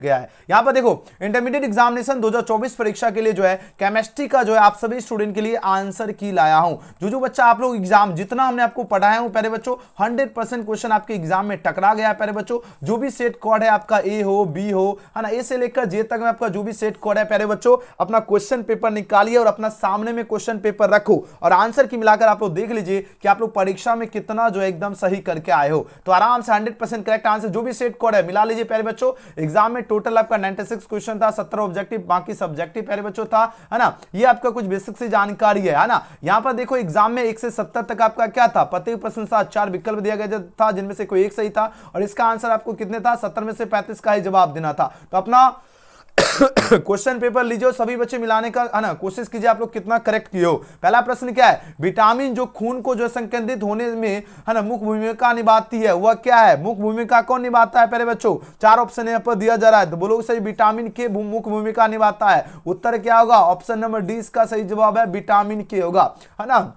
गया है। यहां पर देखो इंटरमीडिएट एग्जामिनेशन 2024 परीक्षा के लिए जो है केमिस्ट्री का जो है आप सभी स्टूडेंट के लिए आंसर की लाया हूं। जो बच्चा आप लोग एग्जाम जितना हमने आपको पढ़ाया हूं प्यारे बच्चों 100% क्वेश्चन आपके एग्जाम में टकरा गया है प्यारे बच्चों। जो भी सेट कोड है आपका ए हो बी हो है ना, ए से लेकर जे तक में आपका जो भी सेट कोड है प्यारे बच्चों अपना क्वेश्चन पेपर निकालिए और अपना सामने में क्वेश्चन पेपर रखो और आंसर की मिलाकर आप लोग देख लीजिए कि आप लोग परीक्षा में कितना जो है एकदम सही करके आए हो। तो आराम से 100% करेक्ट आंसर जो भी सेट कोड है मिला लीजिए प्यारे बच्चों। एग्जाम में टोटल आपका 96 क्वेश्चन था, 17 ऑब्जेक्टिव बाकी सब्जेक्टिव प्यारे बच्चों था, है ना। ये आपका कुछ बेसिक से जानकारी है ना। यहां पर देखो एग्जाम में 1 से 70 तक आपका क्या था, प्रत्येक प्रश्न का 4 विकल्प दिया गया था जिनमें से कोई एक सही था और इसका आंसर आपको कितने था 70 में से 35 का ही जवाब देना था। तो अपना क्वेश्चन पेपर लीजिए, सभी बच्चे मिलाने का है ना कोशिश कीजिए आप लोग कितना करेक्ट किए हो। पहला प्रश्न क्या है, विटामिन जो खून को जो संकेंद्रित होने में है ना मुख्य भूमिका निभाती है वह क्या है। मुख्य भूमिका कौन निभाता है प्यारे बच्चों, 4 ऑप्शन यहां पर दिया जा रहा है तो बोलो सही विटामिन के मुख्य भूमिका निभाता है। उत्तर क्या होगा, ऑप्शन नंबर डी इसका सही जवाब है, विटामिन के होगा, है ना।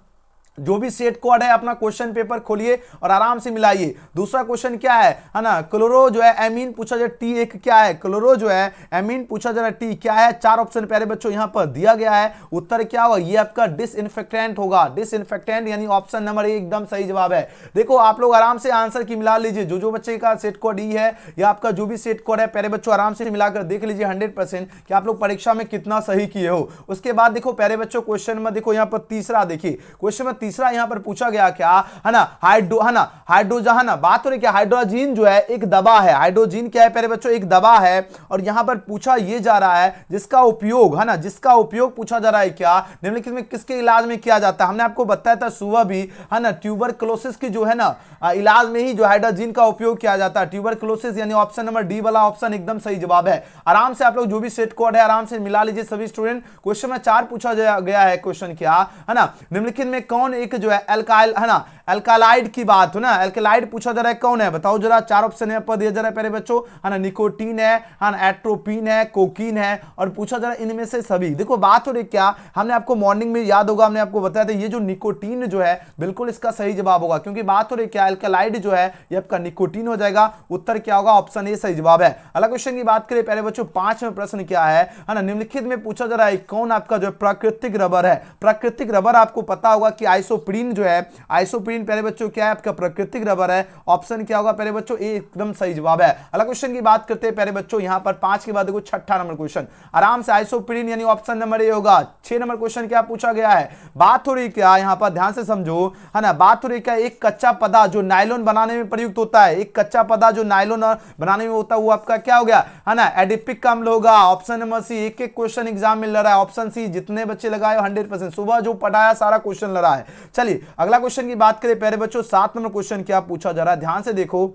जो भी सेट कोड है अपना क्वेश्चन पेपर खोलिए और आराम से मिलाइए। दूसरा क्वेश्चन क्या है ना, क्लोरो जो है एमीन पूछा जाए टी एक क्या है, क्लोरो जो है एमीन पूछा जा रहा है टी क्या है। 4 ऑप्शन प्यारे बच्चों यहां पर दिया गया है। उत्तर क्या होगा, ये आपका डिसइंफेक्टेंट होगा, डिसइंफेक्टेंट यानी ऑप्शन नंबर ए एकदम सही जवाब है। देखो आप लोग आराम से आंसर की मिला लीजिए। जो बच्चे का सेट कोड ई है या आपका जो भी सेट कोड है प्यारे बच्चों आराम से मिलाकर देख लीजिए 100% कि आप लोग परीक्षा में कितना सही किए हो। उसके बाद देखो प्यारे बच्चों क्वेश्चन में देखो यहां पर तीसरा देखिए, क्वेश्चन में तीसरा यहां पर पूछा गया क्या है ना, हाइड्रोजन है ना, बात हो रही क्या, हाइड्रोजीन जो है एक दवा है। हाइड्रोजीन क्या है प्यारे बच्चों, एक दवा है और यहां पर पूछा यह जा रहा है जिसका उपयोग है ना, जिसका उपयोग पूछा जा रहा है क्या निम्नलिखित में किसके इलाज में किया जाता है। हमने आपको बताया था सुबह भी है ना, ट्यूबरक्लोसिस की जो है ना इलाज में ही जो हाइड्रोजीन का उपयोग किया जाता है, ट्यूबरक्लोसिस यानी ऑप्शन नंबर डी वाला ऑप्शन एकदम सही जवाब है। आराम से आप लोग जो भी सेट कोड है आराम से मिला लीजिए सभी स्टूडेंट। क्वेश्चन में 4 पूछा गया है, क्वेश्चन क्या है ना, निम्नलिखित में कौन एक जो है अल्काइल है ना, अल्कालाइड की बात हो ना, अल्कालाइड पूछा जा रहा है कौन है बताओ जरा। 4 ऑप्शन यहां पर दिया जा रहा है प्यारे बच्चों, है ना, निकोटीन है ना, एट्रोपिन है, कोकीन है और पूछा जा रहा है इनमें से सभी। देखो बात हो रही क्या, हमने आपको मॉर्निंग में याद होगा हमने आपको बताया था ये जो निकोटीन जो है बिल्कुल इसका सही जवाब होगा, क्योंकि बात हो रही क्या अल्कालाइड जो है ये आपका निकोटीन हो जाएगा। उत्तर क्या होगा, ऑप्शन ए सही जवाब है। अगला क्वेश्चन की बात करें प्यारे बच्चों, 5वां प्रश्न क्या है ना, निम्नलिखित में पूछा जा रहा है कौन आपका जो प्राकृतिक रबर है। प्राकृतिक रबर आपको पता होगा कि आइसोप्रीन जो है, आइसोप्रीन प्यारे बच्चों क्या है आपका प्राकृतिक रबर है। ऑप्शन क्या होगा प्यारे बच्चों, ए एकदम सही जवाब है। अगला क्वेश्चन की बात करते हैं प्यारे बच्चों, यहां पर 5 के बाद देखो 6ठा नंबर क्वेश्चन, आराम से आइसोप्रीन यानी ऑप्शन नंबर ए होगा। 6 नंबर क्वेश्चन क्या पूछा गया है, बात हो रही क्या यहां पर ध्यान से समझो है ना, बात हो रही क्या एक कच्चा पदार्थ जो नायलॉन बनाने में प्रयुक्त होता है, एक कच्चा पदार्थ जो नायलॉन बनाने में होता है वो आपका क्या हो गया है ना, एडिपिक अम्ल होगा। ऑप्शन नंबर सी, एक क्वेश्चन एग्जाम में लड़ रहा है, ऑप्शन सी जितने बच्चे लगाए 100% सुबह जो पढ़ाया सारा क्वेश्चन लड़ रहा है। चलिए अगला क्वेश्चन की बात करें प्यारे बच्चों, 7 नंबर क्वेश्चन क्या पूछा जा रहा है ध्यान से देखो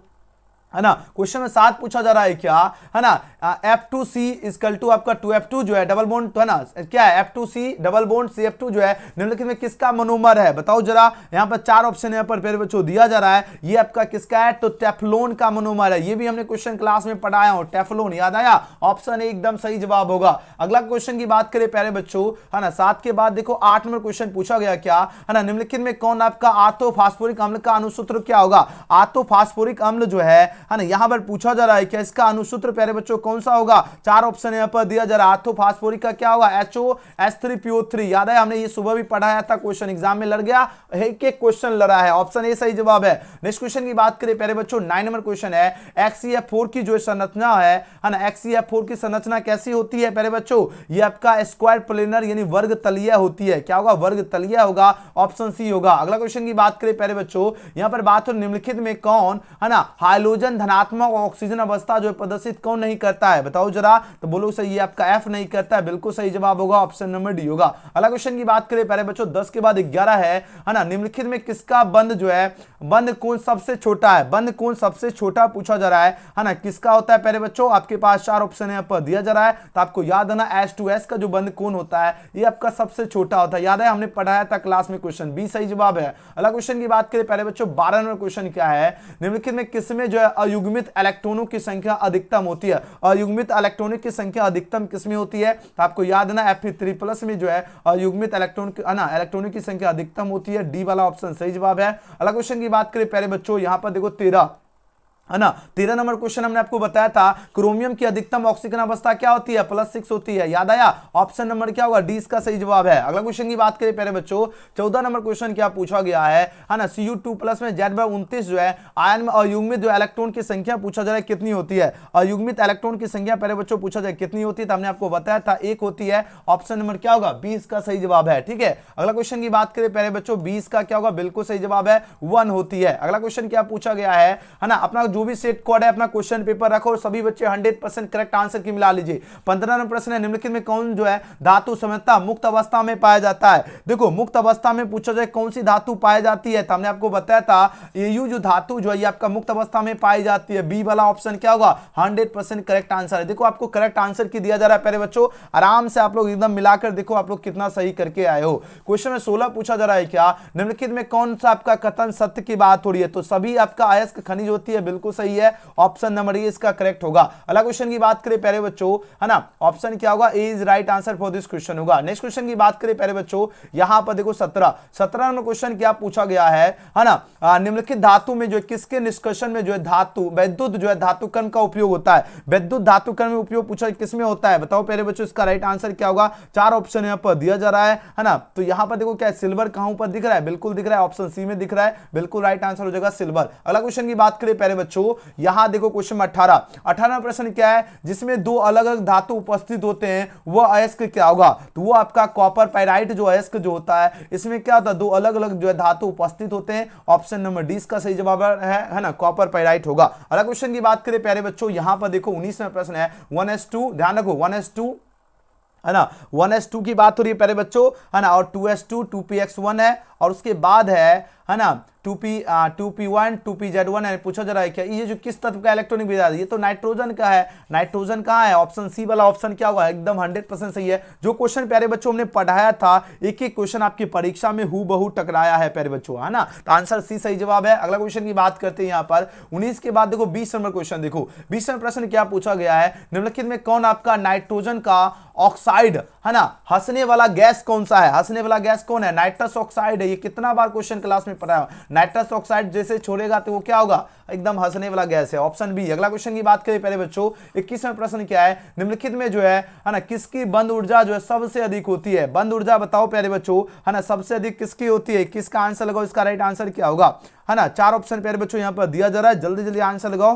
है ना। क्वेश्चन में 7 पूछा जा रहा है क्या है ना, F2C इक्वल टू आपका 2F2 जो है डबल बॉन्ड है ना, क्या है F2C डबल बॉन्ड CF2 जो है निम्नलिखित में किसका मोनोमर है बताओ जरा। यहां पर 4 ऑप्शन यहां पर प्यारे बच्चों दिया जा रहा है, ये आपका किसका है तो टेफ्लॉन का मोनोमर है। ये भी हमने क्वेश्चन क्लास में पढ़ाया हो, टेफ्लॉन याद आया, ऑप्शन ए एकदम सही जवाब होगा। अगला क्वेश्चन की बात करें प्यारे बच्चों है ना, 7 के बाद देखो 8 नंबर क्वेश्चन पूछा गया क्या है ना, निम्नलिखित में कौन आपका आर्थोफॉस्फोरिक अम्ल का अनुसूत्र क्या होगा। आर्थोफॉस्फोरिक अम्ल जो है ना यहां पर पूछा जा रहा है क्या इसका अनुसूत्र प्यारे बच्चों कौन सा होगा। 4 ऑप्शन यहां पर दिया जा रहा है, आर्थोफॉस्फोरिक का क्या होगा HOS3PO3। याद है हमने ये सुबह भी पढ़ाया था, क्वेश्चन एग्जाम में लड़ गया, एक क्वेश्चन लड़ा है, ऑप्शन ए सही जवाब है। नेक्स्ट क्वेश्चन की बात करें प्यारे बच्चों, 9 नंबर क्वेश्चन है, HCF4 की जो संरचना है ना, HCF4 की संरचना कैसी होती है प्यारे बच्चों, ये आपका स्क्वायर प्लेनर यानी वर्ग तलीय होती है। क्या होगा, वर्ग तलीय होगा, ऑप्शन सी होगा। अगला क्वेश्चन की बात करें प्यारे बच्चों, यहां पर बात हो निम्नलिखित में कौन है ना हाइड्रोजन धनात्मक ऑक्सीजन अवस्था जो प्रदर्शित कौन नहीं करता है बताओ जरा। तो बोलो सही, ये आपका F नहीं करता है, बिल्कुल सही जवाब होगा, ऑप्शन नंबर डी होगा। अगला क्वेश्चन की बात करें प्यारे बच्चों, 10 के बाद 11 है ना, निम्नलिखित में किसका बंध जो है, बंध कोण सबसे छोटा है, बंध कोण सबसे छोटा पूछा जा रहा है ना, किसका होता है प्यारे बच्चों। आपके पास 4 ऑप्शन यहां पर दिया जा रहा है, तो आपको याद आना H2S का जो बंध कोण होता है ये आपका सबसे छोटा होता है, याद है हमने पढ़ाया था क्लास में, क्वेश्चन बी सही जवाब है। अगला क्वेश्चन की बात करें प्यारे बच्चों, 12 नंबर क्वेश्चन क्या है, निम्नलिखित में किसमें जो है अयुग्मित इलेक्ट्रॉनों की संख्या अधिकतम होती है। अयुग्मित इलेक्ट्रॉनों की संख्या अधिकतम किसमें होती है, तो आपको याद ना Fe3+ में जो है अयुग्मित इलेक्ट्रॉनों की संख्या अधिकतम होती है, डी वाला ऑप्शन सही जवाब है। अगला क्वेश्चन की बात करें प्यारे बच्चों, यहां पर देखो 13 है ना। 13 नंबर क्वेश्चन हमने आपको बताया था क्रोमियम की अधिकतम ऑक्सीजन अवस्था क्या होती है, +6 होती है, याद आया। ऑप्शन नंबर क्या होगा, डी इसका सही जवाब है। अगला क्वेश्चन की बात करें प्यारे बच्चों, 14 नंबर क्वेश्चन क्या पूछा गया है ना, Cu2+ में Z/29 जो है आयन में अयुग्मित जो इलेक्ट्रॉन की संख्या पूछा जा रहा है कितनी होती है, अयुग्मित इलेक्ट्रॉन की संख्या प्यारे बच्चों पूछा जाए कितनी होती है, तो हमने आपको बताया था 1 होती है। ऑप्शन नंबर क्या होगा, 20 का सही जवाब है। ठीक है, अगला क्वेश्चन की बात करें प्यारे बच्चों, 20 का क्या होगा, बिल्कुल सही जवाब है, 1 होती है। अगला क्वेश्चन क्या पूछा गया है ना, अपना जो भी सेट कोड है अपना क्वेश्चन पेपर रखो और सभी बच्चे 100% करेक्ट आंसर की मिला लीजिए। 15 नंबर प्रश्न है, निम्नलिखित में कौन जो है धातु सामान्यतः मुक्त अवस्था में पाया जाता है। देखो मुक्त अवस्था में पूछा जाए कौन सी धातु पाई जाती है, तो हमने आपको बताया था Au जो धातु जो है ये आपका मुक्त अवस्था में पाई जाती है। बी वाला ऑप्शन क्या होगा, 100% करेक्ट आंसर है। देखो आपको करेक्ट आंसर की दिया जा रहा है प्यारे बच्चों, आराम से आप लोग एकदम मिलाकर देखो आप लोग कितना सही करके आए हो। क्वेश्चन में 16 पूछा जा रहा है, क्या निम्नलिखित में कौन सा आपका कथन सत्य की बात हो रही है, तो सभी आपका अयस्क खनिज होती है, बिल्कुल सही है, ऑप्शन नंबर ए इसका करेक्ट होगा। अगला क्वेश्चन की बात करें प्यारे बच्चों, है ना, ऑप्शन क्या होगा, A is right answer for this question होगा। नेक्स्ट क्वेश्चन की बात करें प्यारे बच्चों, यहां पर देखो 17 नंबर क्वेश्चन क्या पूछा गया है ना, निम्नलिखित धातु में जो किसके निष्कर्षण में जो है धातु वैद्युत जो है धातु कण का उपयोग होता है, वैद्युत धातु कण में उपयोग पूछा किसमें होता है, बताओ प्यारे बच्चों इसका राइट आंसर क्या होगा। 4 ऑप्शन यहां पर दिया जा रहा है ना, तो यहां पर देखो क्या सिल्वर कहां ऊपर दिख रहा है, बिल्कुल दिख रहा है, ऑप्शन सी में दिख रहा है, बिल्कुल राइट आंसर हो जाएगा सिल्वर। अगला क्वेश्चन की बात करें प्यारे बच्चों, यहां देखो क्वेश्चन 18 प्रश्न क्या है, जिसमें 2 अलग अलग धातु उपस्थित होते हैं वह अयस्क क्या होगा, तो वो आपका कॉपर पाइराइट जो अयस्क जो होता है इसमें क्या होता है 2 अलग अलग जो है धातु उपस्थित होते हैं, ऑप्शन नंबर डी इसका सही जवाब है ना, कॉपर पाइराइट होगा। अगला क्वेश्चन की बात करें प्यारे बच्चों, यहां पर देखो 19वां प्रश्न है 1s2, ध्यान रखो 1s2 है ना, 1s2 की बात हो रही है प्यारे बच्चों, है ना, और 2s2 2px1 है, और उसके बाद है ना 2p1 2pz1 है। पूछा जा रहा है क्या ये जो किस तत्व का इलेक्ट्रॉनिक विधान, ये तो नाइट्रोजन का है, नाइट्रोजन कहां है, ऑप्शन सी वाला ऑप्शन क्या होगा, एकदम 100% सही है। जो क्वेश्चन प्यारे बच्चों हमने पढ़ाया था एक एक क्वेश्चन आपकी परीक्षा में हूबहू टकराया है प्यारे बच्चों, है ना, तो आंसर सी सही जवाब है। अगला क्वेश्चन की बात करते हैं यहां पर 19 के बाद देखो 20 नंबर क्वेश्चन, देखो 20 नंबर प्रश्न क्या पूछा गया है, निम्नलिखित में कौन आपका नाइट्रोजन का ऑक्साइड है ना, हंसने वाला गैस कौन सा है, हंसने वाला गैस कौन है, नाइट्रस ऑक्साइड है। ये कितना बार क्वेश्चन क्लास में पढ़ा है, नाइट्रस ऑक्साइड जैसे छोड़ेगा तो वो क्या होगा, एकदम हंसने वाला गैस है, ऑप्शन बी। अगला क्वेश्चन की बात करें पहले बच्चों, 21वां प्रश्न क्या है, निम्नलिखित में जो है ना किसकी बंद ऊर्जा जो है सबसे अधिक होती है, बंद ऊर्जा बताओ प्यारे बच्चों, है ना, सबसे अधिक किसकी होती है, किसका आंसर लगाओ, इसका राइट आंसर क्या होगा, है ना। 4 ऑप्शन प्यारे बच्चों यहां पर दिया जा रहा है, जल्दी जल्दी आंसर लगाओ,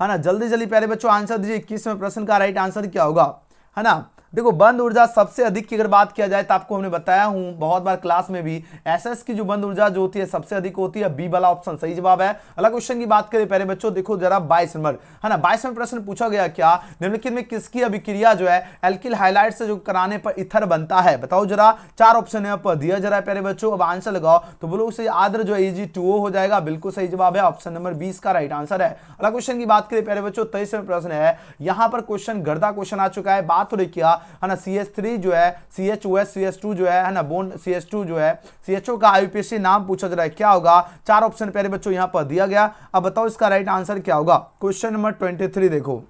है ना, जल्दी जल्दी प्यारे बच्चों आंसर दीजिए, 21वें प्रश्न का राइट आंसर क्या होगा, है ना। देखो बंद ऊर्जा सबसे अधिक की अगर बात किया जाए तो आपको हमने बताया हूं बहुत बार क्लास में भी, एसएस की जो बंद ऊर्जा जो होती है सबसे अधिक होती है, बी वाला ऑप्शन सही जवाब है। अगला क्वेश्चन की बात करें पहले बच्चों, देखो जरा 22 नंबर, है ना, 22वां प्रश्न पूछा गया क्या, निम्नलिखित में किसकी अभिक्रिया जो है एल्किल हाइलाइट से जो कराने पर ईथर बनता है, बताओ जरा। 4 ऑप्शन यहाँ पर दिया जा रहा है प्यारे बच्चों, अब आंसर लगाओ, तो बोलो से आद्र जो है Ag2O हो जाएगा, बिल्कुल सही जवाब है, ऑप्शन नंबर 20 का राइट आंसर है। अगला क्वेश्चन की बात करें प्यारे बच्चों, 23वां प्रश्न है, यहां पर क्वेश्चन गर्दा क्वेश्चन आ चुका है, बात हो रही क्या, है ना, CH3 जो है CHOS CH2 जो है ना, बोन CH2 जो है CHO का IUPAC नाम पूछा जा रहा है, क्या होगा। 4 ऑप्शन प्यारे बच्चों यहां पर दिया गया, अब बताओ इसका राइट आंसर क्या होगा। क्वेश्चन नंबर 23 देखो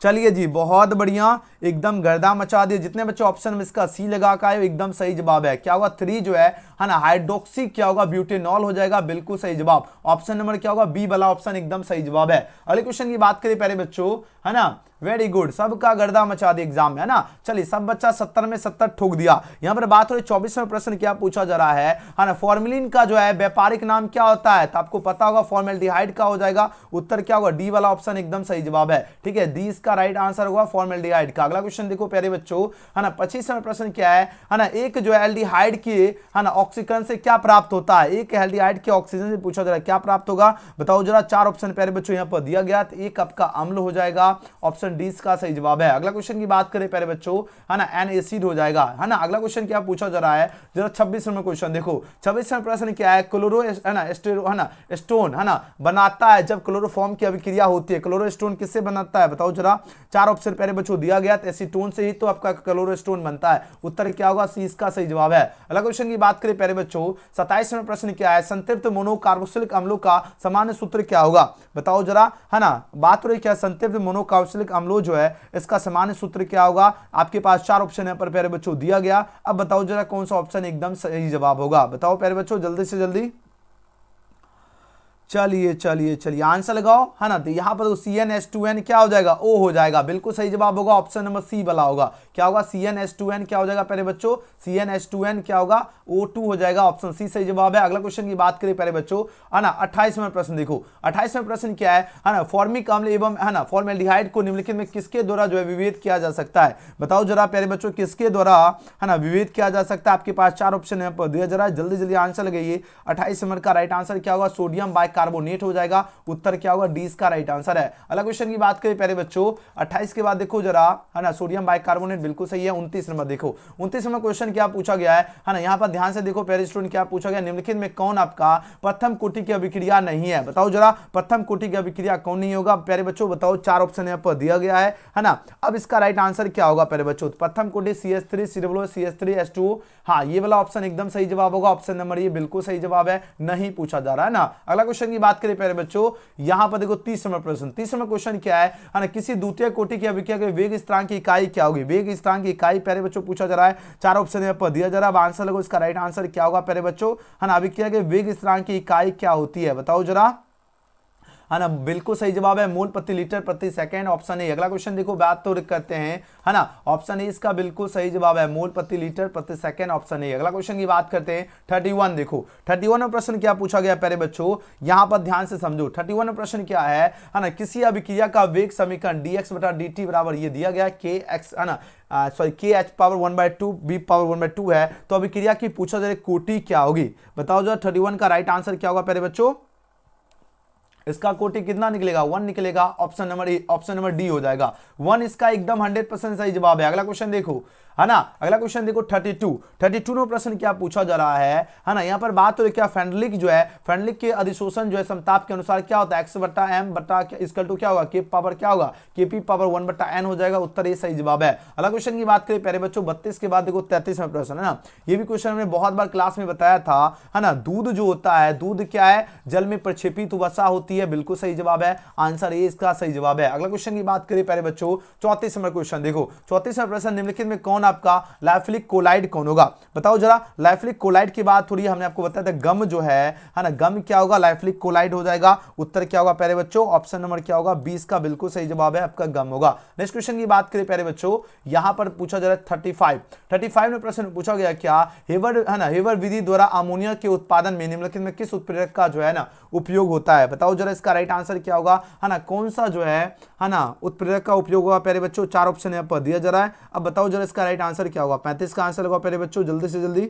चलिए जी, बहुत बढ़िया, एकदम गर्दा मचा दिए, जितने बच्चे ऑप्शन में इसका सी लगा का है एकदम सही जवाब है, क्या होगा 3 जो है ना, हाइड्रोक्सी क्या होगा, ब्यूटेनॉल हो जाएगा, बिल्कुल सही जवाब, ऑप्शन नंबर क्या होगा, बी वाला ऑप्शन एकदम सही जवाब है। अगले क्वेश्चन की बात करें प्यारे बच्चों, है ना, वेरी गुड, सबका गर्दा मचा दिया एग्जाम में, है ना। चलिए सब बच्चा 70 में 70 ठोक दिया। यहां पर बात हो रही 24वां प्रश्न क्या पूछा जा रहा है ना, फॉर्मेलिन का जो है व्यापारिक नाम क्या होता है, तो आपको पता होगा फॉर्मेल्डिहाइड का हो जाएगा, उत्तर क्या होगा, डी वाला ऑप्शन एकदम सही जवाब है, ठीक है, डी इसका राइट आंसर होगा फॉर्मेल्डिहाइड का। अगला क्वेश्चन देखो प्यारे बच्चों, है ना, 25वां प्रश्न क्या है ना, एक जो है एल्डिहाइड की है ना ऑक्सीकरण से क्या प्राप्त होता है, एक एल्डिहाइड के ऑक्सीजन से पूछा जा रहा है क्या प्राप्त होगा, बताओ जरा। 4 ऑप्शन प्यारे बच्चों यहां पर दिया गया, तो एक आपका अम्ल हो जाएगा, ऑप्शन डी इसका सही जवाब है। अगला क्वेश्चन की बात करें प्यारे बच्चों, है ना, एन एसिड हो जाएगा, है ना। अगला क्वेश्चन क्या पूछा जा रहा है, जरा 26 नंबर क्वेश्चन देखो, 26वां प्रश्न क्या है, क्लोरो है ना है ना स्टोन है ना बनाता है जब क्लोरोफॉर्म की अभिक्रिया होती है, क्लोरो स्टोन किससे बनाता है, बताओ जरा। 4 ऑप्शन प्यारे बच्चों दिया गया, एसीटोन से ही तो आपका क्लोरो स्टोन बनता है, उत्तर क्या होगा, सी इसका सही जवाब है। अगला क्वेश्चन की बात करें प्यारे बच्चों, 27वां प्रश्न क्या है, संतृप्त मोनोकार्बोक्सिलिक अम्लों का सामान्य सूत्र क्या होगा, बताओ जरा, है ना। बात हो रही क्या, संतृप्त मोनोकार्बोक्सिलिक अम्लों जो है इसका सामान्य सूत्र क्या होगा, आपके पास 4 ऑप्शन यहां पर प्यारे बच्चों दिया गया, अब बताओ जरा कौन सा ऑप्शन एकदम सही जवाब होगा, बताओ प्यारे बच्चों जल्दी से जल्दी। चलिए चलिए चलिए आंसर लगाओ, है ना। तो यहाँ पर CnH2n क्या हो जाएगा, O हो जाएगा। बिल्कुल सही जवाब होगा ऑप्शन नंबर सी वाला होगा। क्या होगा, CnH2n क्या हो जाएगा प्यारे बच्चों, CnH2n क्या होगा, O2 हो जाएगा। ऑप्शन सी सही जवाब है। अगला क्वेश्चन की बात करें प्यारे बच्चों, है ना। 28वां प्रश्न देखो, 28वां प्रश्न क्या है ना। फॉर्मिक अम्ल एवं, है ना, फॉर्मेल्डिहाइड को निम्नलिखित में किसके द्वारा जो है विभेद किया जा सकता है, बताओ जरा प्यारे बच्चों, किसके द्वारा, है ना, विभेद किया जा सकता है। आपके पास 4 ऑप्शन है पर दिया जरा, जल्दी जल्दी आंसर लगाइए। 28 नंबर का राइट आंसर क्या होगा, सोडियम बाइकार्बोनेट हो जाएगा। उत्तर क्या होगा, डी इसका राइट आंसर है। अगला क्वेश्चन की बात करें प्यारे बच्चों, 28 के बाद देखो जरा, है ना, सोडियम बाइकार्बोनेट बिल्कुल सही है। 29 नंबर देखो, 29 नंबर क्वेश्चन क्या पूछा गया है ना, यहाँ पर ध्यान से देखो प्यारे स्टूडेंट, क्या पूछा गया, निम्नलिखित में कौन आपका प्रथम कोटि की अभिक्रिया नहीं है, बताओ जरा प्रथम कोटि की अभिक्रिया कौन नहीं होगा प्यारे बच्चों, बताओ। 4 ऑप्शन यहाँ पर दिया गया है ना। अब इसका राइट आंसर क्या होगा प्यारे बच्चों, प्रथम कोटि CH3 CH3H2O, हाँ ये वाला ऑप्शन एकदम सही जवाब होगा। ऑप्शन नंबर ये बिल्कुल सही जवाब है, नहीं पूछा जा रहा है ना। अगला क्वेश्चन की बात करें प्यारे बच्चों, यहां पर देखो 30 नंबर प्रश्न, 30 नंबर क्वेश्चन क्या है ना, किसी द्वितीय कोटि की अभिक्रिया के वेग स्थिरांक की इकाई क्या होगी, वेग स्थिरांक की इकाई प्यारे बच्चों पूछा जा रहा है। 4 ऑप्शन यहां पर दिया जा रहा है। अब आंसर लगो, इसका राइट आंसर क्या होगा प्यारे बच्चों, है ना। अभिक्रिया के वेग स्थिरांक की इकाई क्या होती है, बताओ जरा, है ना। बिल्कुल सही जवाब है मोल प्रति लीटर प्रति सेकंड, ऑप्शन ए। अगला क्वेश्चन देखो, बात तो करते हैं, है ना, ऑप्शन ए इसका बिल्कुल सही जवाब है, मोल प्रति लीटर प्रति सेकंड, ऑप्शन ए। अगला क्वेश्चन की बात करते हैं 31 देखो, 31वां प्रश्न क्या पूछा गया प्यारे बच्चों, यहां पर ध्यान से समझो। 31वां प्रश्न क्या है ना, किसी अभिक्रिया का वेग समीकरण dx बटा dt बराबर ये दिया गया kx, है ना, sorry kh power 1/2 b power 1/2 है। तो अभिक्रिया की पूछा जा रही कोटि क्या होगी, बताओ जरा। 31 का राइट आंसर क्या होगा प्यारे बच्चों, इसका कोटि कितना निकलेगा, 1 निकलेगा। Option number A, option number D हो जाएगा 1, इसका एकदम 100% सही जवाब है। अगला क्वेश्चन देखो, है ना, अगला क्वेश्चन देखो 32 नो प्रश्न क्या पूछा जा रहा है ना। यहाँ पर बात हो रही क्या, फेनलिक जो है, फेनलिक के अधिशोषण जो है समताप के अनुसार क्या होता है, x बटा m बटा इसकल टू क्या होगा, k पावर क्या होगा, kp पावर 1 बटा n हो जाएगा। उत्तर ये सही जवाब है। अगला क्वेश्चन की बात करें प्यारे बच्चों 32 के बाद देखो 33वां प्रश्न, है ना। ये भी क्वेश्चन हमने बहुत बार क्लास में बताया था, है ना। दूध जो होता है, दूध क्या है, जल में प्रक्षेपित वसा होती है, बिल्कुल सही जवाब है। आंसर ये इसका सही जवाब है। अगला क्वेश्चन की बात करें प्यारे बच्चों 34 नंबर क्वेश्चन देखो, 34वां प्रश्न, निम्नलिखित में कौन आपका लाइफलिक कोलाइड कौन होगा, बताओ जरा। लाइफलिक कोलाइड की बात थोड़ी हमने आपको बताया था, गम जो है ना, गम क्या होगा, लाइफलिक कोलाइड हो जाएगा। उत्तर क्या होगा प्यारे बच्चों, ऑप्शन नंबर क्या होगा, 20 का बिल्कुल सही जवाब है आपका, गम होगा। नेक्स्ट क्वेश्चन की बात करें प्यारे बच्चों, यहां पर पूछा जा रहा है 35 में प्रश्न पूछा गया क्या, हेवर, है ना, हेवर विधि द्वारा अमोनिया के उत्पादन में निम्नलिखित में किस उत्प्रेरक का जो है ना उपयोग होता है, बताओ जरा। इसका राइट आंसर क्या होगा, है ना, कौन सा जो है ना उत्प्रेरक का उपयोग होगा प्यारे बच्चों। 4 ऑप्शन यहां पर दिया जा रहा है। अब बताओ जरा इसका राइट आंसर क्या होगा। 35 का आंसर होगा प्यारे बच्चों, जल्दी से जल्दी।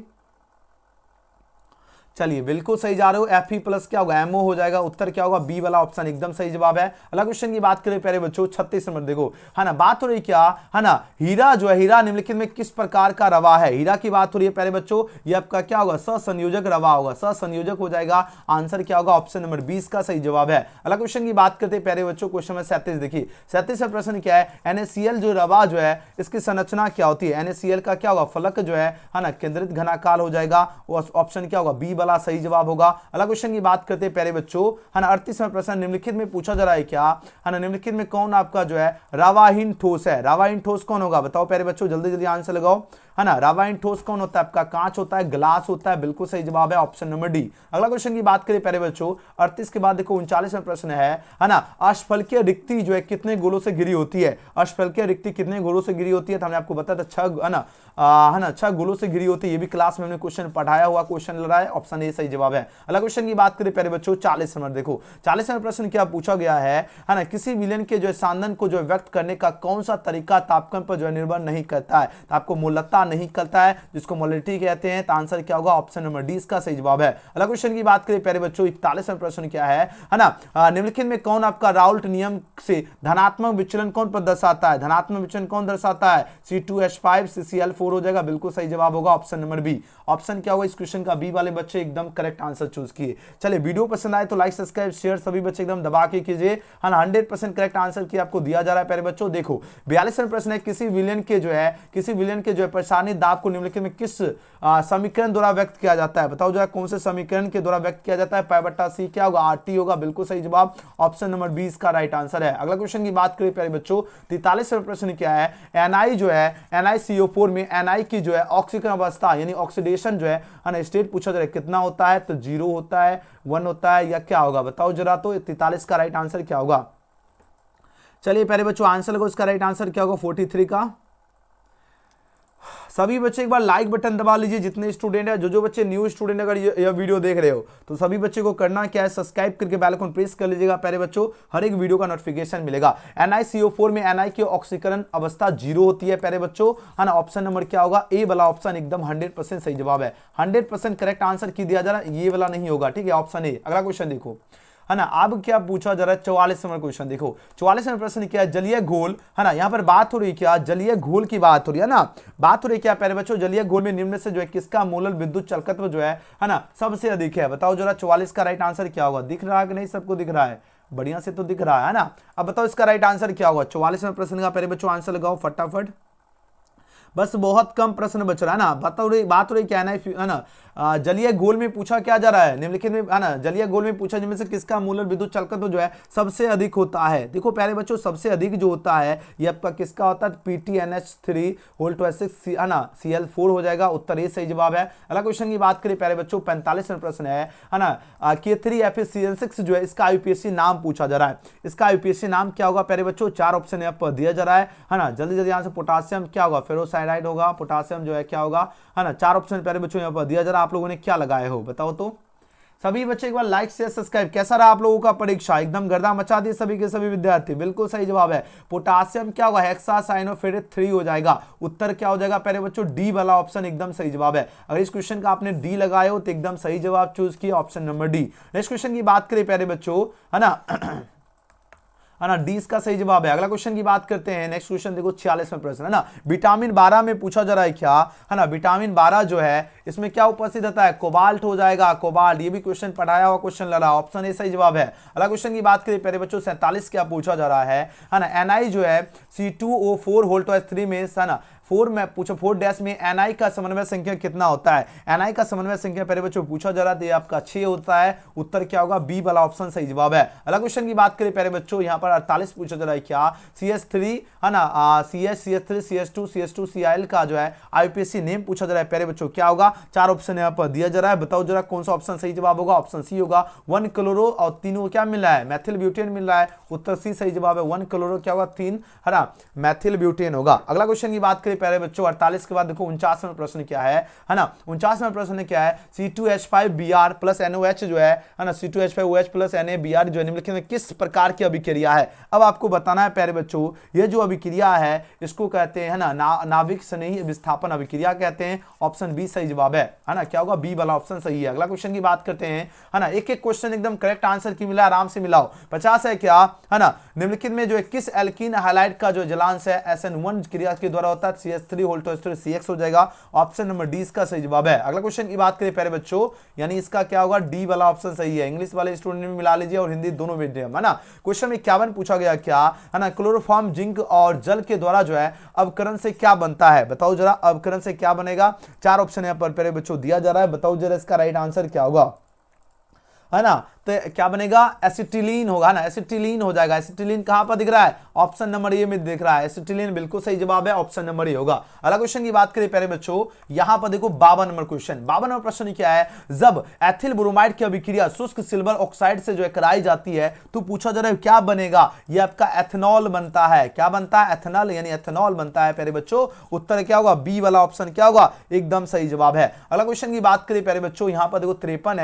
चलिए बिल्कुल सही जा रहे हो, Fe प्लस क्या होगा, MO हो जाएगा। उत्तर क्या होगा, बी वाला ऑप्शन एकदम सही जवाब है। अगला क्वेश्चन की बात करें प्यारे बच्चों 36 नंबर देखो, है ना। बात हो रही क्या, है ना, हीरा जो है, हीरा निम्नलिखित में किस प्रकार का रवा है, हीरा की बात हो रही है प्यारे बच्चों। ये आपका क्या होगा, सहसंयोजक रवा होगा, सहसंयोजक हो जाएगा। आंसर क्या होगा, ऑप्शन नंबर 20 का सही जवाब है। अगला क्वेश्चन की बात करते हैं प्यारे बच्चों, क्वेश्चन नंबर 37 देखिए। 37वां प्रश्न क्या है, NaCl जो रवा जो है, इसकी संरचना क्या होती है। NaCl का क्या होगा, फलक जो है ना, केंद्रित घनाकाल हो जाएगा। ऑप्शन क्या होगा, बी वाला सही जवाब होगा। अगला क्वेश्चन की बात करते हैं प्यारे बच्चों, है ना। 38वां प्रश्न, निम्नलिखित में पूछा जा रहा है क्या, है ना, निम्नलिखित में कौन आपका जो है रावाहीन ठोस है, रावाहीन ठोस कौन होगा, बताओ प्यारे बच्चों, जल्दी जल्दी आंसर लगाओ, है ना। रावाहीन ठोस कौन होता है आपका, कांच होता है, ग्लास होता है, बिल्कुल सही जवाब है, ऑप्शन नंबर डी। अगला क्वेश्चन की बात करें प्यारे बच्चों 38 के बाद देखो 39वां प्रश्न है ना। अष्टफलकीय रिक्ति जो है कितने गोलों से घिरी होती है, अष्टफलकीय रिक्ति कितने गोलों से घिरी होती है, तो हमने आपको बताया था 6, है ना, 6 गोलों से घिरी होती है। ये भी क्लास में हमने क्वेश्चन पढ़ाया हुआ क्वेश्चन लग रहा है, ऑप्शन ए सही जवाब है। अगला क्वेश्चन की बात करें प्यारे बच्चों 40 नंबर देखो, 40वां प्रश्न क्या पूछा गया है ना, किसी विलयन के जो है सांदन को जो व्यक्त करने का कौन सा तरीका तापक्रम पर जो है निर्भर नहीं करता है, तो आपको मोलकता नहीं करता है, जिसको मोलरिटी कहते हैं। तो आंसर क्या होगा, ऑप्शन नंबर डी इसका सही जवाब है। अगला क्वेश्चन की बात करें प्यारे बच्चों 41वां प्रश्न क्या है ना, निम्नलिखित में कौन आपका राउल्ट नियम से धनात्मक विचलन कौन पर दर्शाता है, धनात्मक विचलन कौन दर्शाता है, C2H5 CCl4 हो जाएगा, बिल्कुल सही जवाब होगा, ऑप्शन नंबर बी। ऑप्शन क्या होगा इस क्वेश्चन का, बी वाले बच्चे एकदम करेक्ट आंसर चूज किए। चलिए वीडियो पसंद आए तो लाइक सब्सक्राइब शेयर सभी बच्चे एकदम दबा के कीजिए, है ना। 100% करेक्ट आंसर की आपको दिया जा रहा है प्यारे बच्चों। देखो 42वां प्रश्न है, किसी विलयन के जो है परेशानी दाब को निम्नलिखित में किस समीकरण द्वारा व्यक्त किया जाता है, बताओ जरा कौन से समीकरण के द्वारा व्यक्त किया जाता है। π/c क्या होगा, RT होगा, बिल्कुल सही जवाब, ऑप्शन नंबर 20 का राइट आंसर है। अगला क्वेश्चन की बात करें प्यारे बच्चों 43वां प्रश्न क्या है, Ni जो है NiCO4 में Ni की जो है ऑक्सीकरण अवस्था यानी ऑक्सीडेशन जो है स्टेट पूछा जा रहा है कितना होता है, तो 0 होता है, 1 होता है, या क्या होगा बताओ जरा। तो 43 का राइट आंसर क्या होगा। चलिए प्यारे बच्चों आंसर लगो, इसका राइट आंसर क्या होगा 43 का। सभी बच्चे एक बार लाइक बटन दबा लीजिए जितने स्टूडेंट है। जो बच्चे न्यू स्टूडेंट अगर यह वीडियो देख रहे हो तो सभी बच्चे को करना क्या है, सब्सक्राइब करके बेल आइकन प्रेस कर लीजिएगा प्यारे बच्चों, हर एक वीडियो का नोटिफिकेशन मिलेगा। NiCO4 में Na की ऑक्सीकरण अवस्था 0 होती है प्यारे बच्चों, है ना। ऑप्शन नंबर क्या होगा, ए वाला ऑप्शन एकदम 100% सही जवाब है। 100% करेक्ट आंसर की दिया जा रहा है, ये वाला नहीं होगा, ठीक है, ऑप्शन ए। अगला क्वेश्चन देखो, है ना। अब क्या पूछा जा रहा है 44 नंबर क्वेश्चन देखो। 44 नंबर प्रश्न क्या है, जलीय घोल, है ना। यहां पर बात हो रही क्या, जलीय घोल की बात हो रही है ना। बात हो रही क्या प्यारे बच्चों, जलीय घोल में निम्न में से जो है किसका मोलर विद्युत चालकत्व जो है ना सबसे अधिक है। बताओ जरा 44 का राइट आंसर क्या होगा। दिख रहा है कि नहीं, सबको दिख रहा है, बढ़िया से तो दिख रहा है ना। अब बताओ इसका राइट आंसर क्या होगा। 44 नंबर प्रश्न का प्यारे बच्चों आंसर लगाओ फटाफट, बस बहुत कम प्रश्न बच रहा है ना। बात हो रही क्या है ना, जलीय घोल में पूछा क्या जा रहा है, निम्नलिखित में, है ना, जलीय घोल में पूछा जिनमें से किसका मूलर विद्युत चालकत्व जो है सबसे अधिक होता है। देखो प्यारे बच्चों सबसे अधिक जो होता है ये आपका किसका होता है, PTNH3 होल्ट है ना, Cl4 हो जाएगा, उत्तर ए सही जवाब है। अगला क्वेश्चन की बात करें प्यारे बच्चों 45 में प्रश्न है ना, K3FeCl6 जो है इसका यूपीएससी नाम पूछा जा रहा है। इसका यूपीएससी नाम क्या होगा प्यारे बच्चों, 4 ऑप्शन यहाँ पर दिया जा रहा है ना। जल्दी जल्दी यहाँ से पोटासियम क्या होगा, फेरोसाइनाइड होगा, पोटासियम जो है क्या होगा, है ना। 4 ऑप्शन प्यारे बच्चों यहाँ पर दिया जा रहा है, आप लोगों ने क्या लगाए हो बताओ तो। सभी बच्चे एक बार लाइक शेयर सब्सक्राइब। कैसा रहा आप लोगों का परीक्षा, एकदम गर्दा मचा दिए सभी के सभी विद्यार्थी, बिल्कुल सही जवाब है। पोटासियम क्या होगा, हेक्सासाइनोफेरेट 3 हो जाएगा, उत्तर क्या हो जाएगा प्यारे बच्चों, डी वाला ऑप्शन एकदम सही जवाब है। अगर इस क्वेश्चन का आपने डी लगाए हो तो एकदम सही जवाब चूज किया, option number D. Next question की बात करें प्यारे बच्चों, है ना, डी इसका सही जवाब है। अगला क्वेश्चन की बात करते हैं, नेक्स्ट क्वेश्चन देखो 46 में प्रश्न है ना, विटामिन 12 में पूछा जा रहा है क्या, है ना। विटामिन 12 जो है इसमें क्या उपस्थित रहता है, कोबाल्ट हो जाएगा, कोबाल्ट। ये भी क्वेश्चन पढ़ाया हुआ क्वेश्चन लगा, ऑप्शन ए सही जवाब है। अगला क्वेश्चन की बात करें प्यारे बच्चों 47 क्या पूछा जा रहा है ना, Na जो है C2O4 होल्ट 3 में, है ना, 4 में पूछो 4 डैश में Na का समन्वय संख्या कितना होता है। Na का समन्वय संख्या प्यारे बच्चों पूछा जा रहा है, आपका 6 होता है, उत्तर क्या होगा, बी वाला ऑप्शन सही जवाब है। अगला क्वेश्चन की बात करें प्यारे बच्चों, यहाँ पर 48 पूछा जा रहा है क्या, CS3 है ना, CS3 CS2 Cl का जो है IUPAC नेम पूछा जा रहा है प्यारे बच्चों, क्या होगा। 4 ऑप्शन यहाँ पर दिया जा रहा है, बताओ जरा कौन सा ऑप्शन सही जवाब होगा। ऑप्शन सी होगा, 1 क्लोरो और तीनों क्या मिल रहा है, मैथिल ब्यूटेन मिल रहा है, उत्तर सी सही जवाब है। 1 क्लोरो क्या होगा, 3 है ना, मैथिल ब्यूटेन होगा। अगला क्वेश्चन की बात करें प्यारे बच्चों 48 के बाद देखो 49वां प्रश्न क्या है ना। 49वां प्रश्न क्या है, C2H5Br प्लस NOH जो है ना, C2H5OH प्लस NaBr जो है निम्नलिखित में किस प्रकार की अभिक्रिया है। अब आपको बताना है प्यारे बच्चों, ये जो अभिक्रिया है इसको कहते हैं ना नाभिक स्नेही विस्थापन अभिक्रिया कहते हैं, ऑप्शन बी सही जवाब है ना, क्या होगा, बी वाला ऑप्शन सही है। अगला क्वेश्चन की बात करते हैं, है ना, एक एक क्वेश्चन एकदम करेक्ट आंसर की मिला, आराम से मिलाओ। 50 है क्या, है ना, निम्नलिखित में जो है किस एल्कीन हाइलाइट का जो जलांश है SN1 क्रिया के द्वारा होता है, CH3 होल्ट CX हो जाएगा, ऑप्शन नंबर डी इसका सही जवाब है। अगला क्वेश्चन की बात करें प्यारे बच्चों, यानी इसका क्या होगा, डी वाला ऑप्शन सही है। इंग्लिश वाले स्टूडेंट में मिला लीजिए और हिंदी दोनों मीडियम, है ना। क्वेश्चन में 51 पूछा गया क्या, है ना, क्लोरोफॉर्म जिंक और जल के द्वारा जो है अवकरण से क्या बनता है। बताओ जरा अवकरण से क्या बनेगा। 4 ऑप्शन यहाँ पर प्यारे बच्चों दिया जा रहा है, बताओ जरा इसका राइट आंसर क्या होगा, है ना। तो क्या बनेगा, एसिटिलीन होगा ना, एसिटिलीन हो जाएगा। एसिटिलीन कहां पर दिख रहा है, ऑप्शन नंबर ए में दिख रहा है, एसिटिलीन बिल्कुल सही जवाब है, ऑप्शन नंबर ए होगा। अगला क्वेश्चन की बात करें प्यारे बच्चों, यहां पर देखो 52 नंबर क्वेश्चन। 52 नंबर प्रश्न क्या है, जब एथिल ब्रोमाइड की अभिक्रिया शुष्क सिल्वर ऑक्साइड से जो है कराई जाती है तो पूछा जा रहा है क्या बनेगा, ये आपका एथेनॉल बनता है। क्या बनता है, एथेनॉल, यानी एथेनॉल बनता है प्यारे बच्चों, उत्तर क्या होगा, बी वाला ऑप्शन क्या होगा, एकदम सही जवाब है। अगला क्वेश्चन की बात करें प्यारे बच्चों, यहां पर देखो 53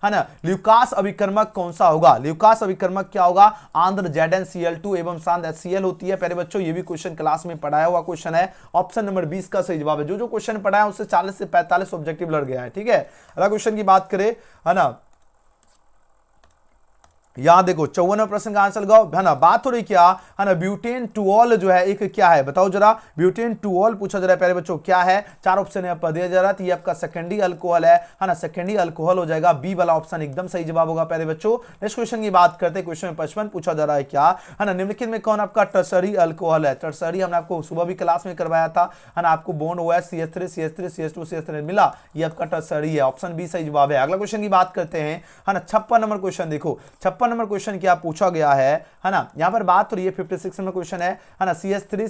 है ना, ल्यूकास अभिकर्मक कौन सा होगा। ल्यूकास अभिकर्मक क्या होगा, आंध्र ZnCl2 एवं सांद HCl होती है प्यारे बच्चों, ये भी क्वेश्चन क्लास में पढ़ाया हुआ क्वेश्चन है, ऑप्शन नंबर 20 का सही जवाब है। जो क्वेश्चन पढ़ाया उससे 40 से 45 ऑब्जेक्टिव लड़ गया है, ठीक है। अगला क्वेश्चन की बात करें, है ना, यहां देखो 54 प्रश्न का आंसर लगाओ, है ना। बात हो रही क्या, है ना, ब्यूटेन टूऑल जो है एक क्या है, बताओ जरा। ब्यूटेन टूऑल पूछा जा रहा है प्यारे बच्चों, क्या है। 4 ऑप्शन यहाँ पर दिया जा रहा है, ये आपका सेकेंडरी अल्कोहल है ना, सेकेंडरी अल्कोहल हो जाएगा, बी वाला ऑप्शन एकदम सही जवाब होगा प्यारे बच्चों। नेक्स्ट क्वेश्चन की बात करते हैं, क्वेश्चन 55 पूछा जा रहा है क्या, है ना, निम्नलिखित में कौन आपका टर्सरी अल्कोहल है। टर्सरी हमने आपको सुबह भी क्लास में करवाया था, है ना, आपको bond OH CH3 CH3 CH2 CH3 मिला, ये आपका टर्सरी है, ऑप्शन बी सही जवाब है। अगला क्वेश्चन की बात करते हैं, है ना, 56 नंबर क्वेश्चन देखो। 56 56 नंबर क्वेश्चन क्या पूछा गया है ना। यहां पर बात हो रही है 56 नंबर क्वेश्चन है ना, CH3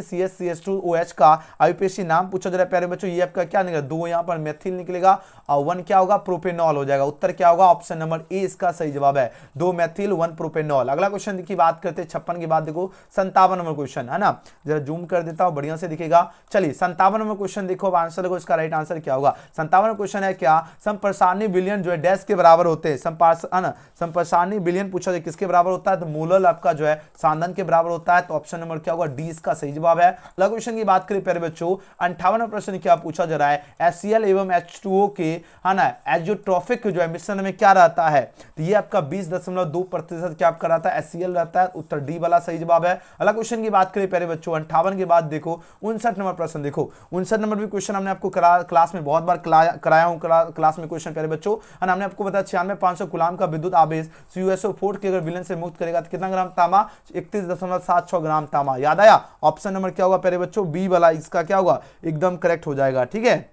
CS2OH का आईयूपीएसी नाम पूछा जा रहा है प्यारे बच्चों। ये आपका क्या निकलेगा, 2 यहां पर मेथिल निकलेगा और 1 क्या होगा, प्रोपेनॉल हो जाएगा। उत्तर क्या होगा, ऑप्शन नंबर ए इसका सही जवाब है, 2 मेथिल 1 प्रोपेनॉल। अगला क्वेश्चन की बात करते हैं 56 के बाद देखो 57 नंबर क्वेश्चन है ना, जरा जूम कर देता हूं बढ़िया से दिखेगा। चलिए 57 नंबर क्वेश्चन देखो, अब आंसर देखो, इसका राइट आंसर क्या होगा। 57 क्वेश्चन है क्या, संप्रसारणी विलयन जो है डैश के बराबर होते हैं, संप्रसारणी विलयन पूछा जाए किसके बराबर होता है, तो मोलर आपका जो है सांदन के बराबर होता है, तो ऑप्शन नंबर क्या होगा, डी इसका सही जवाब है। अगला क्वेश्चन की बात करें प्यारे बच्चों 58 प्रश्न क्या पूछा जा रहा है, HCl एवं H2O के है ना एजोट्रोफिक जो है मिश्रण में क्या रहता है, तो ये आपका 20.2% क्या आपका रहता है, HCl रहता है, उत्तर डी वाला सही जवाब है। अगला क्वेश्चन की बात करें प्यारे बच्चों 58 के बाद देखो 59 नंबर प्रश्न देखो, 59 नंबर भी क्वेश्चन हमने आपको क्लास में बहुत बार कराया हूं, क्लास में क्वेश्चन प्यारे बच्चों है ना। हमने आपको बताया 96,500 कूलाम का विद्युत आवेश CuSO4 के अगर विलयन से मुक्त करेगा तो कितना ग्राम तांबा, 31.76 ग्राम तांबा। याद आया, ऑप्शन नंबर क्या होगा प्यारे बच्चों, बी वाला इसका क्या होगा, एकदम करेक्ट हो जाएगा। ठीक है,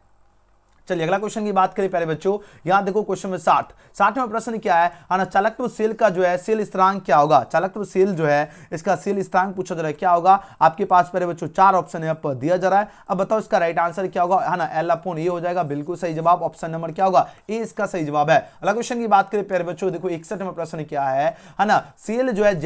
चलिए अगला क्वेश्चन की बात करें प्यारे बच्चों, यहां देखो क्वेश्चन में 60वां प्रश्न क्या है ना, चालकत्व सेल का जो है सेल स्थिरांक क्या होगा, चालकत्व सेल जो है इसका सेल स्थिरांक पूछा जा रहा है क्या होगा। आपके पास प्यारे बच्चों 4 ऑप्शन है पर दिया जा रहा है, अब बताओ इसका राइट आंसर क्या होगा, है ना L/A हो जाएगा, बिल्कुल सही जवाब, ऑप्शन नंबर क्या होगा, ए इसका सही जवाब है। अगला क्वेश्चन की बात करें प्यारे बच्चों देखो 61वां प्रश्न क्या है ना, सेल जो है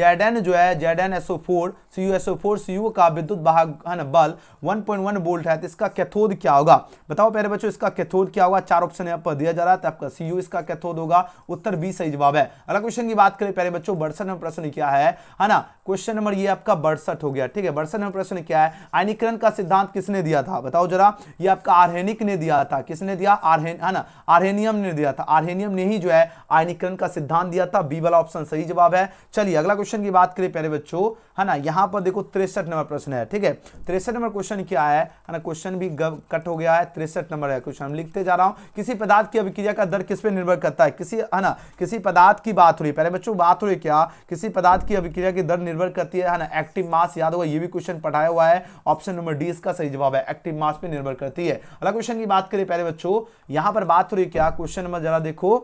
ZnSO4 CuSO4 Cu का विद्युत वाहक है ना बल 1.1 वोल्ट है, तो इसका कैथोड क्या होगा, बताओ प्यारे बच्चों इसका कैथोड क्या होगा। 4 ऑप्शन यहाँ पर दिया जा रहा है, तो आपका Cu इसका कैथोड होगा, उत्तर बी सही जवाब है। अगला क्वेश्चन की बात करें प्यारे बच्चों 62 नंबर प्रश्न क्या है ना, क्वेश्चन नंबर ये आपका 62 हो गया। ठीक है, 62 नंबर प्रश्न क्या है, आयनीकरण का सिद्धांत किसने दिया था, बताओ जरा। ये आपका आर्हेनिक ने दिया था, किसने दिया, आर्हेनियम ने दिया था, आर्हेनियम ने ही जो है आयनीकरण का सिद्धांत दिया था, बी वाला ऑप्शन सही जवाब है। चलिए अगला क्वेश्चन की बात करें प्यारे बच्चों है ना, यहां पर देखो 63 नंबर प्रश्न है। ठीक है, 63 नंबर क्वेश्चन क्या है ना, क्वेश्चन भी कट हो गया है, 63 नंबर है क्वेश्चन, हम लिखते जा रहा हूं। किसी पदार्थ की अभिक्रिया का दर किस पे निर्भर करता है, किसी पदार्थ की बात हो रही है पहले बच्चों, बात हो रही है क्या, किसी पदार्थ की अभिक्रिया की दर निर्भर करती है ना, एक्टिव मास, याद होगा ये भी क्वेश्चन पढ़ाया हुआ है, ऑप्शन नंबर डी इसका सही जवाब है, एक्टिव मास पे निर्भर करती है। अगला क्वेश्चन की बात करें पहले बच्चों, यहां पर बात हो रही है क्या, क्वेश्चन नंबर जरा देखो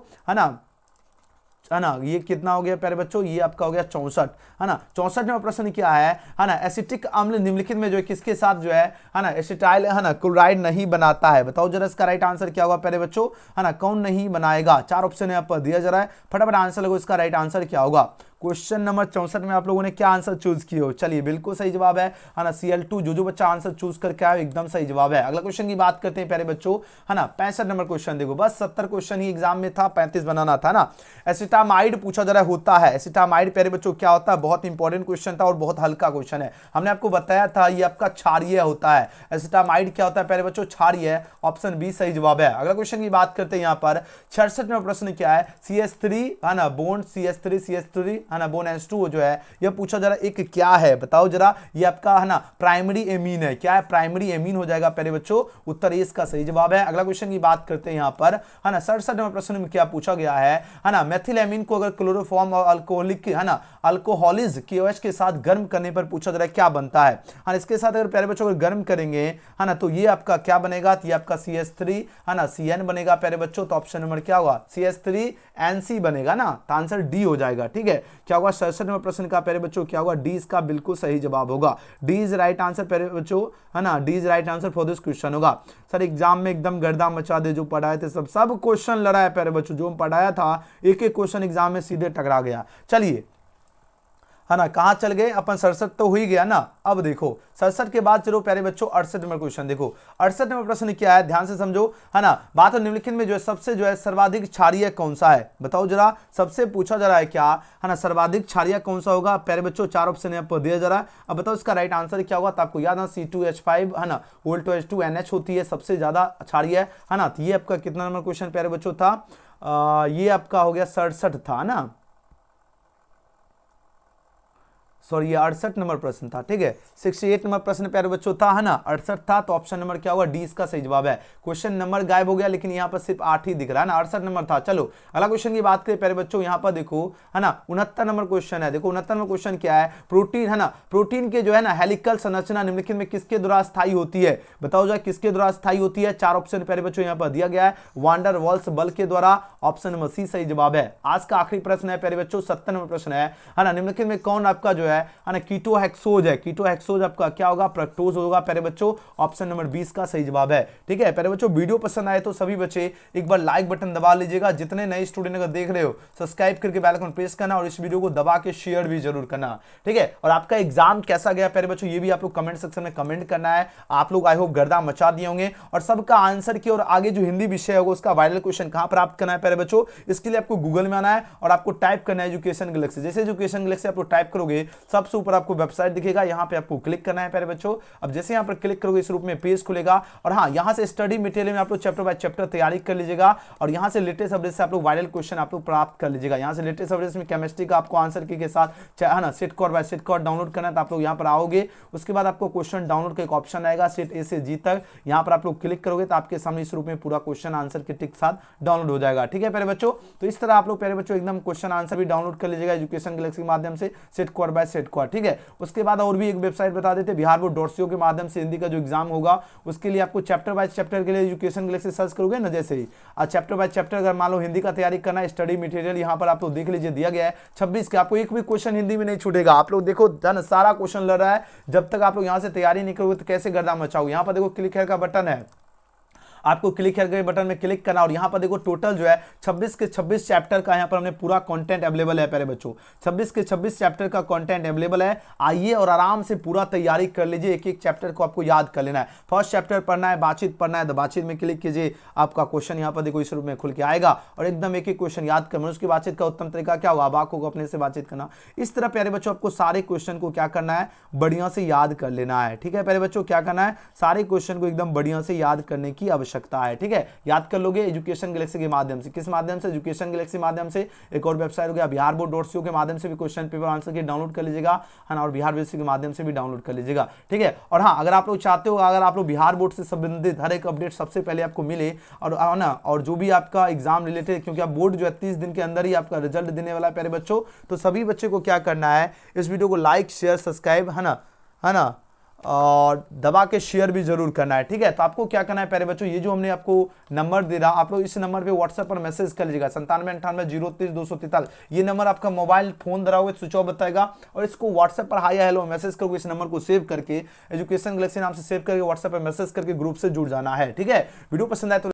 है ना, ये कितना हो गया प्यारे बच्चों, ये आपका हो गया 64 है ना। 64 नंबर प्रश्न क्या है ना, एसिटिक अम्ल निम्नलिखित में जो है किसके साथ जो है ना एसिटाइल है ना क्लोराइड नहीं बनाता है, बताओ जरा इसका राइट आंसर क्या होगा प्यारे बच्चों, है ना कौन नहीं बनाएगा। 4 ऑप्शन यहाँ पर दिया जा रहा है, फटाफट आंसर लगो, इसका राइट आंसर क्या होगा। क्वेश्चन नंबर 64 में आप लोगों ने क्या आंसर चूज किए हो, चलिए बिल्कुल सही जवाब है ना Cl2, जो बच्चा आंसर चूज करके आया एकदम सही जवाब है। अगला क्वेश्चन की बात करते हैं प्यारे बच्चों है ना, 65 नंबर क्वेश्चन देखो, बस 70 क्वेश्चन ही एग्जाम में था, 35 बनाना था ना। एसिटामाइड पूछा जा रहा होता है, एसिटामाइड प्यारे बच्चों क्या होता है, बहुत इंपॉर्टेंट क्वेश्चन था और बहुत हल्का क्वेश्चन है, हमने आपको बताया था ये आपका क्षारीय होता है। एसिटामाइड क्या होता है प्यारे बच्चों, क्षारीय, ऑप्शन बी सही जवाब है। अगला क्वेश्चन की बात करते हैं यहाँ पर 66 नंबर प्रश्न क्या है, CH3 है ना बोन CH3 है ना बोन H2 जो है यह पूछा जा रहा है एक क्या है, बताओ जरा। ये आपका है ना प्राइमरी एमीन है, क्या है, प्राइमरी एमीन हो जाएगा प्यारे बच्चों, उत्तर इसका सही जवाब है। अगला क्वेश्चन की बात करते हैं यहाँ पर है ना 67 नंबर प्रश्न में क्या पूछा गया है ना, मेथिल एमीन को अगर क्लोरोफॉर्म और अल्कोहलिक है ना अल्कोहलिज KOH के साथ गर्म करने पर पूछा जा रहा है क्या बनता है, हाँ इसके साथ अगर प्यारे बच्चों अगर गर्म करेंगे है ना तो ये आपका क्या बनेगा, तो ये आपका CH3 है ना CN बनेगा प्यारे बच्चों, तो ऑप्शन नंबर क्या होगा CH3NC बनेगा ना, तो आंसर डी हो जाएगा। ठीक है, क्या होगा 67 नंबर प्रश्न का प्यारे बच्चों क्या होगा, डी इसका बिल्कुल सही जवाब होगा, डी इज राइट आंसर प्यारे बच्चों है ना, D is right answer for this question होगा। सर एग्जाम में एकदम गर्दा मचा दे, जो पढ़ाए थे सब क्वेश्चन लड़ा है प्यारे बच्चों, जो पढ़ाया था एक एक क्वेश्चन एग्जाम में सीधे टकरा गया। चलिए है ना, कहां चल गए अपन, 67 तो हो ही गया ना। अब देखो 67 के बाद चलो प्यारे बच्चों 68 नंबर क्वेश्चन देखो, 68 नंबर प्रश्न क्या है, ध्यान से समझो है ना। बात निम्नलिखित में जो है सबसे जो है सर्वाधिक क्षारीय कौन सा है, बताओ जरा, सबसे पूछा जा रहा है क्या है ना, सर्वाधिक क्षारीय कौन सा होगा प्यारे बच्चों, 4 ऑप्शन यहाँ पर दिया जा रहा है। अब बताओ इसका राइट आंसर क्या होगा, तो आपको याद है C2H5 है ना Ol2H2NH होती है सबसे ज्यादा क्षारीय है ना। तो ये आपका कितना नंबर क्वेश्चन प्यारे बच्चों था, ये आपका हो गया 67 था ना, सॉरी ये 68 नंबर प्रश्न था, ठीक है। 68 नंबर प्रश्न प्यारे बच्चों था, है ना, 68 था, तो ऑप्शन नंबर क्या होगा, डी इसका सही जवाब है। क्वेश्चन नंबर गायब हो गया, लेकिन यहाँ पर सिर्फ 8 ही दिख रहा है ना, 68 नंबर था। चलो अगला क्वेश्चन की बात करें प्यारे बच्चों, यहाँ पर देखो, है ना, 69 नंबर क्वेश्चन है। देखो 69 नंबर क्वेश्चन क्या है, प्रोटीन, है ना, प्रोटीन के जो है ना हेलिकल संरचना निम्नलिखित में किसके द्वारा स्थायी होती है, बताओ जाए किसके द्वारा स्थायी होती है। 4 ऑप्शन प्यारे बच्चों यहाँ पर दिया गया है, वांडर वॉल्स बल के द्वारा, ऑप्शन नंबर सी सही जवाब है। आज का आखिरी प्रश्न है प्यारे बच्चों, 70 नंबर प्रश्न है ना, निम्नलिखित में कौन आपका जो है ना कीटोहेक्सोज है, कीटोहेक्सोज आपका क्या होगा, फ्रक्टोज होगा प्यारे बच्चों, ऑप्शन नंबर 20 का सही जवाब है। ठीक है प्यारे बच्चों, वीडियो पसंद आए तो सभी बच्चे एक बार लाइक बटन दबा लीजिएगा, जितने नए स्टूडेंट अगर देख रहे हो सब्सक्राइब करके बेल आइकन प्रेस करना और इस वीडियो को दबा के शेयर भी जरूर करना, ठीक है। और आपका एग्जाम कैसा गया प्यारे बच्चों, ये भी आप लोग कमेंट सेक्शन में कमेंट करना है। आप लोग आई होप गर्दा मचा दिए होंगे, और सबका आंसर की और आगे जो हिंदी विषय होगा उसका वायरल क्वेश्चन कहां प्राप्त करना है प्यारे बच्चों, इसके लिए आपको गूगल में आना है और आपको टाइप करना है एजुकेशन गैलेक्सी। जैसे एजुकेशन गैलेक्सी आप लोग टाइप करोगे सबसे ऊपर आपको वेबसाइट दिखेगा, यहाँ पे आपको क्लिक करना है प्यारे बच्चों। अब जैसे यहाँ पर क्लिक करोगे इस रूप में पेज खुलेगा, और हाँ यहाँ से स्टडी मटेरियल में आप लोग चैप्टर बाय चैप्टर तैयारी कर लीजिएगा, और यहाँ से लेटेस्ट अपडेट से आप लोग वायरल क्वेश्चन आप लोग प्राप्त कर लीजिएगा। यहाँ से लेटेस्ट अपडेट में केमिस्ट्री का आपको आंसर की के साथ, है ना, set code by set code download करना है, तो आप लोग यहाँ पर आओगे, उसके बाद आपको क्वेश्चन डाउनलोड का एक ऑप्शन आएगा सेट ए से जी तक, यहाँ पर आप लोग क्लिक करोगे तो आपके सामने इस रूप में पूरा क्वेश्चन आंसर के टिक साथ डाउनलोड हो जाएगा। ठीक है प्यारे बच्चों, तो इस तरह आप लोग प्यारे बच्चों एकदम क्वेश्चन आंसर भी डाउनलोड कर लीजिएगा एजुकेशन गैलेक्सी के माध्यम से, set code by set code. ठीक है, उसके बाद और भी एक वेबसाइट बता देते, biharboard.co के माध्यम से हिंदी का जो एग्जाम होगा उसके लिए आपको चैप्टर बाय चैप्टर के लिए एजुकेशन गैलेक्सी सर्च करोगे ना, जैसे ही चैप्टर बाय चैप्टर अगर मान लो हिंदी का तैयारी करना है, स्टडी मटेरियल यहाँ पर आप लोग देख लीजिए दिया गया है 26 के, आपको एक भी क्वेश्चन हिंदी में नहीं छूटेगा। आप लोग देखो धन सारा क्वेश्चन लड़ रहा है, जब तक आप लोग यहाँ से तैयारी नहीं करोगे तो कैसे गर्दा मचाओगे। यहाँ पर देखो क्लिक का बटन है, आपको क्लिक करके बटन में क्लिक करना, और यहाँ पर देखो टोटल जो है 26 के 26 चैप्टर का यहाँ पर हमने पूरा कंटेंट अवेलेबल है प्यारे बच्चों, 26 के 26 चैप्टर का कंटेंट अवेलेबल है। आइए और आराम से पूरा तैयारी कर लीजिए, एक एक चैप्टर को आपको याद कर लेना है। फर्स्ट चैप्टर पढ़ना है, बातचीत पढ़ना है, तो बातचीत में क्लिक कीजिए, आपका क्वेश्चन यहाँ पर देखो इस रूप में खुल के आएगा, और एकदम एक एक क्वेश्चन याद करना। उसकी बातचीत का उत्तम तरीका क्या होगा, आप को अपने से बातचीत करना। इस तरह प्यारे बच्चों आपको सारे क्वेश्चन को क्या करना है, बढ़िया से याद कर लेना है। ठीक है प्यारे बच्चों, क्या करना है, सारे क्वेश्चन को एकदम बढ़िया से याद करने की आवश्यकता है। ठीक है, याद कर लोगे एजुकेशन गैलेक्सी के माध्यम से, किस माध्यम से, एजुकेशन गैलेक्सी माध्यम से। एक और वेबसाइट हो गया biharboard.co के माध्यम से भी क्वेश्चन पेपर आंसर की डाउनलोड कर लीजिएगा, है ना, और बिहार बोर्ड के माध्यम से भी डाउनलोड कर लीजिएगा। ठीक है, और हाँ अगर आप लोग चाहते हो, अगर आप लोग बिहार बोर्ड से संबंधित हर एक अपडेट सबसे पहले आपको मिले, और ना, और जो भी आपका एग्जाम रिलेटेड, क्योंकि आप बोर्ड जो है 30 दिन के अंदर ही आपका रिजल्ट देने वाला है प्यारे बच्चों, तो सभी बच्चे को क्या करना है, इस वीडियो को लाइक शेयर सब्सक्राइब, है ना, और दबा के शेयर भी जरूर करना है। ठीक है, तो आपको क्या करना है प्यारे बच्चों, ये जो हमने आपको नंबर दे रहा, आप लोग इस नंबर पे व्हाट्सएप पर मैसेज कर लीजिएगा 9798 ये नंबर आपका मोबाइल फोन धरा हुआ स्विच ऑफ बताएगा, और इसको व्हाट्सएप पर हाय हेलो मैसेज करोगे, इस नंबर को सेव करके एजुकेशन गैलेक्सी नाम से सेव करके व्हाट्सएप पर मैसेज करके ग्रुप से जुड़ जाना है। ठीक है, वीडियो पसंद आए तो